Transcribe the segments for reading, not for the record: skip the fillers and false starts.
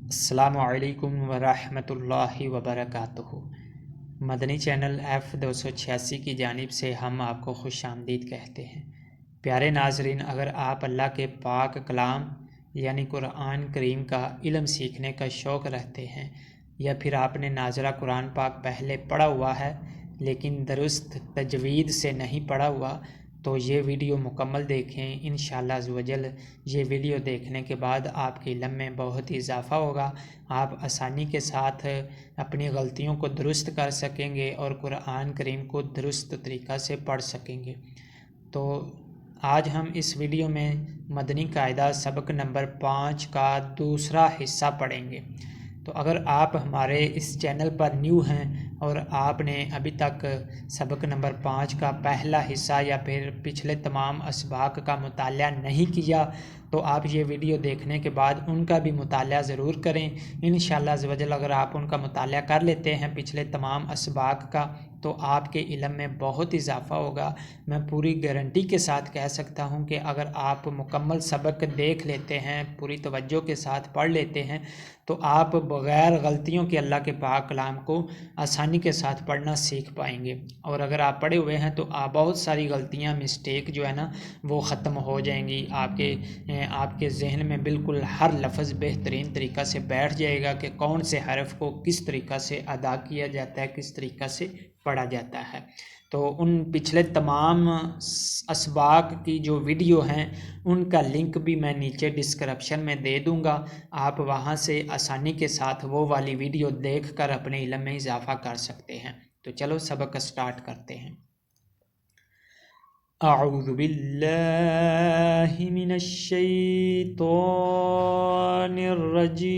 السلام علیکم ورحمۃ اللہ وبرکاتہ۔ مدنی چینل F286 کی جانب سے ہم آپ کو خوش آمدید کہتے ہیں۔ پیارے ناظرین، اگر آپ اللہ کے پاک کلام یعنی قرآن کریم کا علم سیکھنے کا شوق رکھتے ہیں، یا پھر آپ نے ناظرہ قرآن پاک پہلے پڑھا ہوا ہے لیکن درست تجوید سے نہیں پڑھا ہوا، تو یہ ویڈیو مکمل دیکھیں۔ انشاءاللہ عزوجل یہ ویڈیو دیکھنے کے بعد آپ کے علم میں بہت اضافہ ہوگا، آپ آسانی کے ساتھ اپنی غلطیوں کو درست کر سکیں گے اور قرآن کریم کو درست طریقہ سے پڑھ سکیں گے۔ تو آج ہم اس ویڈیو میں مدنی قاعدہ سبق نمبر 5 کا دوسرا حصہ پڑھیں گے۔ تو اگر آپ ہمارے اس چینل پر نیو ہیں اور آپ نے ابھی تک سبق نمبر 5 کا پہلا حصہ یا پھر پچھلے تمام اسباق کا مطالعہ نہیں کیا، تو آپ یہ ویڈیو دیکھنے کے بعد ان کا بھی مطالعہ ضرور کریں۔ انشاءاللہ عزوجل اگر آپ ان کا مطالعہ کر لیتے ہیں پچھلے تمام اسباق کا، تو آپ کے علم میں بہت اضافہ ہوگا۔ میں پوری گارنٹی کے ساتھ کہہ سکتا ہوں کہ اگر آپ مکمل سبق دیکھ لیتے ہیں، پوری توجہ کے ساتھ پڑھ لیتے ہیں، تو آپ بغیر غلطیوں کے اللہ کے پاک کلام کو آسانی کے ساتھ پڑھنا سیکھ پائیں گے۔ اور اگر آپ پڑھے ہوئے ہیں تو آپ بہت ساری غلطیاں، مسٹیک جو ہے نا وہ ختم ہو جائیں گی۔ آپ کے ذہن میں بالکل ہر لفظ بہترین طریقہ سے بیٹھ جائے گا کہ کون سے حرف کو کس طریقہ سے ادا کیا جاتا ہے، کس طریقہ سے پڑھا جاتا ہے۔ تو ان پچھلے تمام اسباق کی جو ویڈیو ہیں ان کا لنک بھی میں نیچے ڈسکرپشن میں دے دوں گا، آپ وہاں سے آسانی کے ساتھ وہ والی ویڈیو دیکھ کر اپنے علم میں اضافہ کر سکتے ہیں۔ تو چلو سبق سٹارٹ کرتے ہیں۔ اعوذ باللہ من الشیطان الرجیم،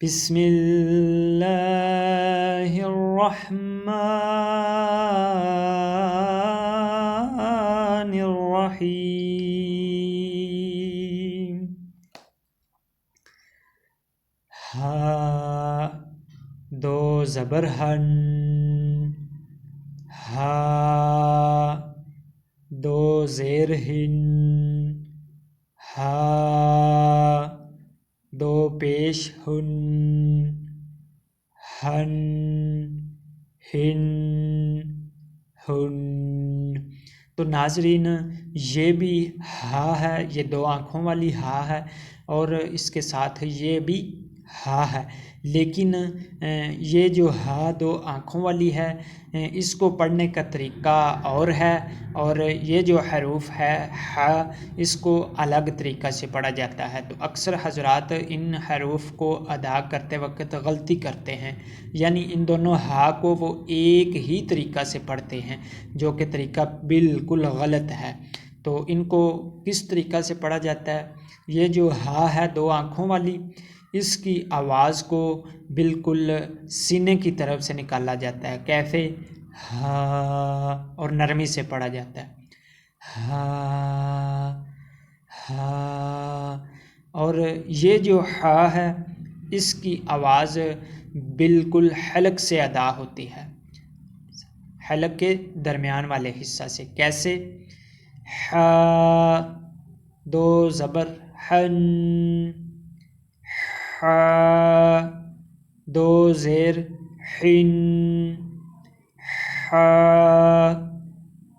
بسم اللہ الرحمن الرحیم۔ ہا دو زبر ہن، ہا دو زیر ہن، ہا دو پیش ہن، ہن ہن ہن۔ تو ناظرین، یہ بھی ہا ہے، یہ دو آنکھوں والی ہا ہے، اور اس کے ساتھ یہ بھی ہا ہے، لیکن یہ جو ہا دو آنکھوں والی ہے اس کو پڑھنے کا طریقہ اور ہے، اور یہ جو حروف ہے ہا، اس کو الگ طریقہ سے پڑھا جاتا ہے۔ تو اکثر حضرات ان حروف کو ادا کرتے وقت غلطی کرتے ہیں، یعنی ان دونوں ہا کو وہ ایک ہی طریقہ سے پڑھتے ہیں، جو کہ طریقہ بالکل غلط ہے۔ تو ان کو کس طریقہ سے پڑھا جاتا ہے؟ یہ جو ہا ہے دو آنکھوں والی، اس کی آواز کو بالکل سینے کی طرف سے نکالا جاتا ہے۔ کیسے؟ ہا، اور نرمی سے پڑھا جاتا ہے، ہا ہا۔ اور یہ جو ہا ہے اس کی آواز بالکل حلق سے ادا ہوتی ہے، حلق کے درمیان والے حصہ سے۔ کیسے؟ ہا دو زبر ہن، ہا دو زیر ہن، ہا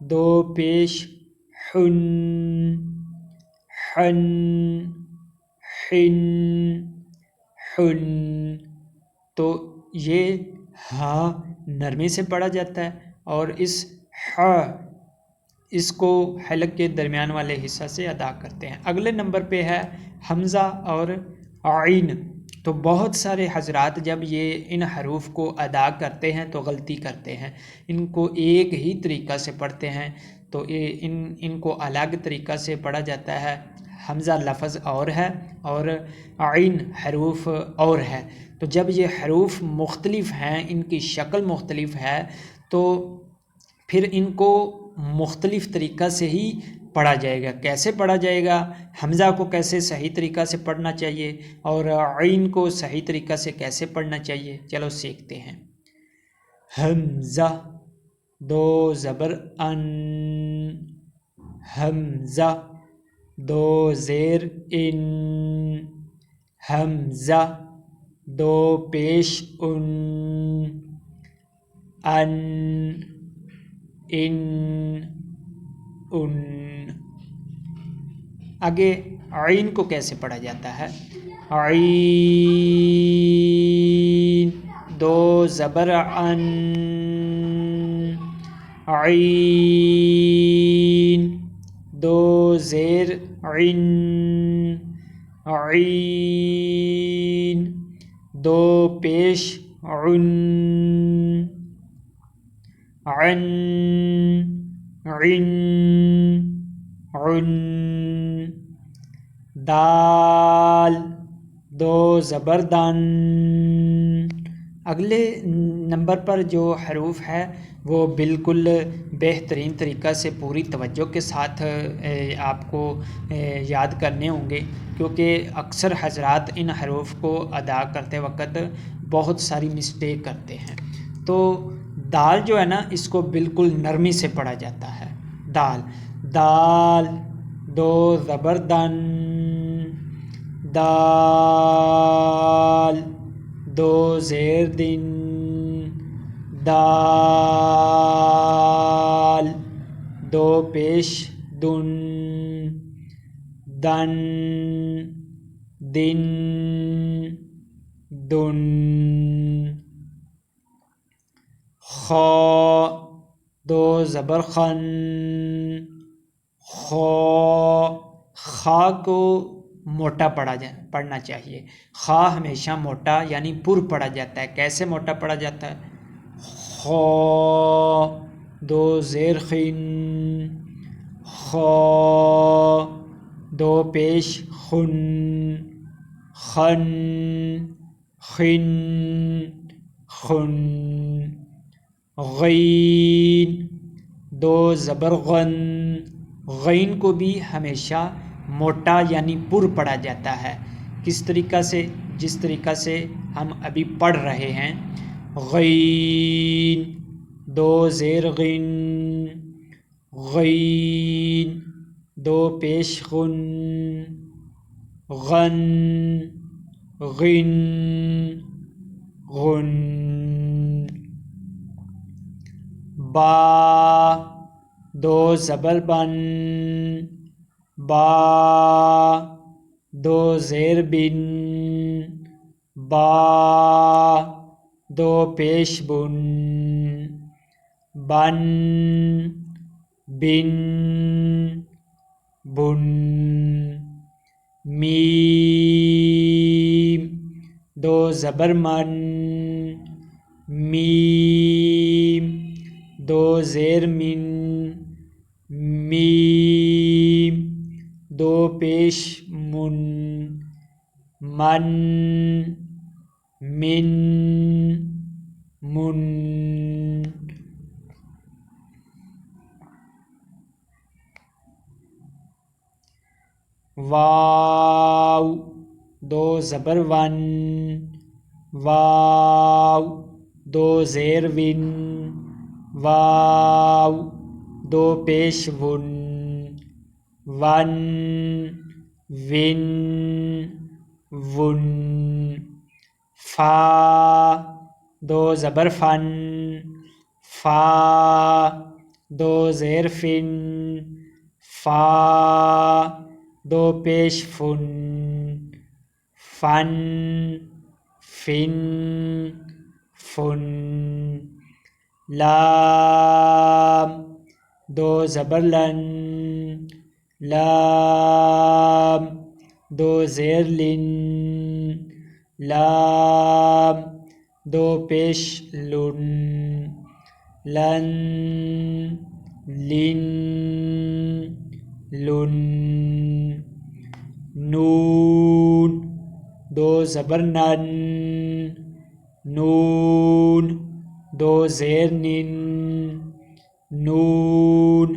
دو پیش ہن، ہن ہن ہن۔ تو یہ ہا نرمی سے پڑھا جاتا ہے، اور اس کو حلق کے درمیان والے حصہ سے ادا کرتے ہیں۔ اگلے نمبر پہ ہے حمزہ اور عین۔ تو بہت سارے حضرات جب یہ ان حروف کو ادا کرتے ہیں تو غلطی کرتے ہیں، ان کو ایک ہی طریقہ سے پڑھتے ہیں، تو ان کو الگ طریقہ سے پڑھا جاتا ہے۔ حمزہ لفظ اور ہے اور عین حروف اور ہے۔ تو جب یہ حروف مختلف ہیں، ان کی شکل مختلف ہے، تو پھر ان کو مختلف طریقہ سے ہی پڑھا جائے گا۔ کیسے پڑھا جائے گا؟ حمزہ کو کیسے صحیح طریقہ سے پڑھنا چاہیے اور عین کو صحیح طریقہ سے کیسے پڑھنا چاہیے، چلو سیکھتے ہیں۔ حمزہ دو زبر ان، حمزہ دو زیر ان، حمزہ دو پیش ان، ان ان۔ آگے عین کو کیسے پڑھا جاتا ہے؟ عین دو زبر ان، عین دو زیر عین، عین دو پیش عن، عن عن عن۔ دال دو زبر دن۔ اگلے نمبر پر جو حروف ہے وہ بالکل بہترین طریقہ سے پوری توجہ کے ساتھ آپ کو یاد کرنے ہوں گے، کیونکہ اکثر حضرات ان حروف کو ادا کرتے وقت بہت ساری مسٹیک کرتے ہیں۔ تو دال جو ہے نا، اس کو بالکل نرمی سے پڑھا جاتا ہے۔ دال دال دو زبر دن، دال دو زیر دن، دال دو پیش دن، دن دن دن۔ خا دو زبر خن، خا، خا کو موٹا پڑھنا چاہیے۔ خا ہمیشہ موٹا یعنی پر پڑھا جاتا ہے۔ کیسے موٹا پڑھا جاتا ہے؟ خا دو زیر خن، خا دو پیش خن، خن خن خن۔ غین دو زبر غن، غین کو بھی ہمیشہ موٹا یعنی پر پڑھا جاتا ہے۔ کس طریقہ سے؟ جس طریقہ سے ہم ابھی پڑھ رہے ہیں۔ غین دو زیر غن، غین دو پیش غن، غن غن غن۔ با دو زبر بن، با دو زیر بن، با دو پیش بن، بن بن بن۔ میم دو زبر من، میم دو زیر من، میم دو پیش من، من من من۔ واو دو زبر ون، واو دو زیر ون، واو دو پیش ون، ون ون ون۔ فا دو زبر فن، فا دو زیر فن، فا دو پیش فن، فن فن فن۔ لام دو زبر لن، لام دو زیر لن، لام دو پیش لن، لن لن لن۔ نون دو زبر نن، نون دو زیر نن، نون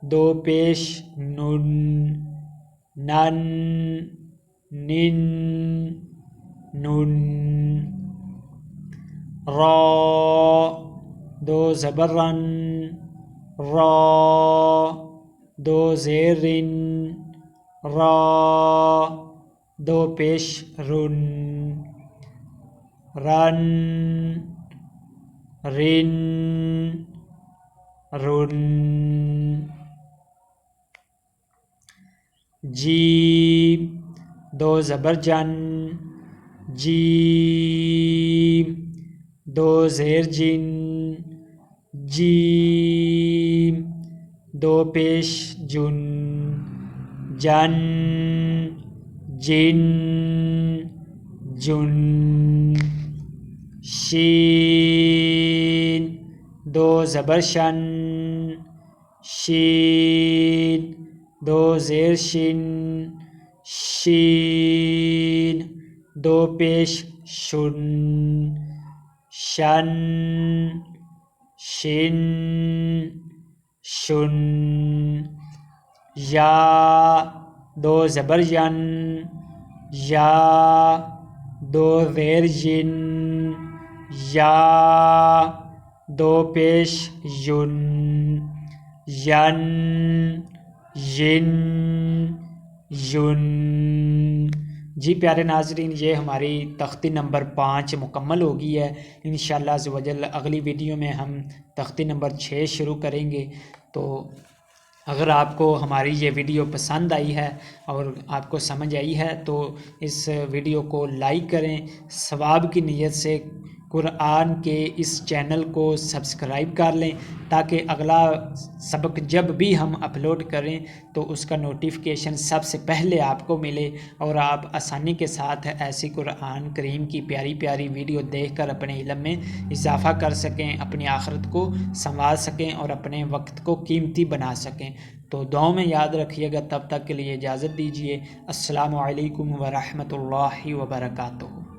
دو پیش نن، نن نن نن۔ را دو زبر رن، را دو زیر رن، را دو پیش رن رن رن رن جیم دو زبر جن جیم دو زیر جن جیم دو پیش جن جن جن جن شین دو زبر شن شین دو زیر شن شین دو پیش شن شن شن شن یا دو زبر ین یا دو زیر ین یا دو پیش یون ین ین یون۔ جی پیارے ناظرین، یہ ہماری تختی نمبر 5 مکمل ہو گئی ہے۔ انشاءاللہ عز و جل اگلی ویڈیو میں ہم تختی نمبر 6 شروع کریں گے۔ تو اگر آپ کو ہماری یہ ویڈیو پسند آئی ہے اور آپ کو سمجھ آئی ہے تو اس ویڈیو کو لائک کریں، ثواب کی نیت سے قرآن کے اس چینل کو سبسکرائب کر لیں تاکہ اگلا سبق جب بھی ہم اپلوڈ کریں تو اس کا نوٹیفیکیشن سب سے پہلے آپ کو ملے اور آپ آسانی کے ساتھ ایسی قرآن کریم کی پیاری پیاری ویڈیو دیکھ کر اپنے علم میں اضافہ کر سکیں، اپنی آخرت کو سنوار سکیں اور اپنے وقت کو قیمتی بنا سکیں۔ تو دعاؤں میں یاد رکھیے گا۔ تب تک کے لیے اجازت دیجیے۔ السلام علیکم ورحمۃ اللہ وبرکاتہ۔